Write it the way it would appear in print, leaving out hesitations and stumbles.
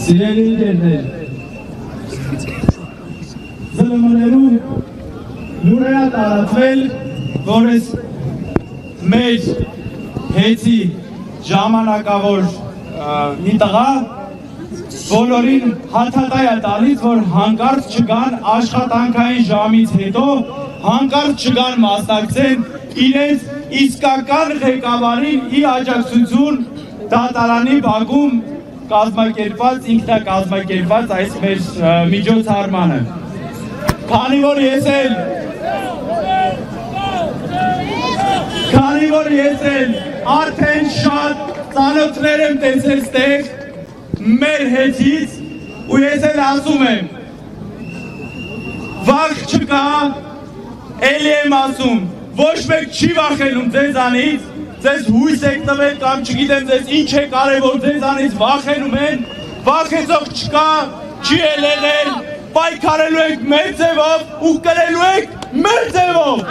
Սիրելի ընկերներ, ԶԼՄ-ներում լուրեր է տարածվել, որ այս մեր հեծի ժամանակավոր մի տղա բոլորին հաթաթայ է տալիս, որ հանկարծ չգան աշխատանքային ժամից հետո, հանկարծ չգան մասնակցեն իրենց իսկական ղեկավարին ի աջակցություն դատարանի բակում կազմակերպված, ինքնակազմակերպված այս մեր միջոցառմանը։ Քանի որ ես էլ արդեն շատ ծանոթներ եմ տեսել ստեղ մեր հետից ու ես էլ ասում եմ վախ չկա, էլի եմ ասում, ոչ մեկ չի վախենում ձեզանից, ձեզ հույս եք տվել կամ չգիտեմ ձեզ ինչ է կարևոր ձեզանից վախենում են, վախեցող չկա, չի էլ եղել, պայքարելու եք մեր ձևով ու կրելու եք մեր ձևով։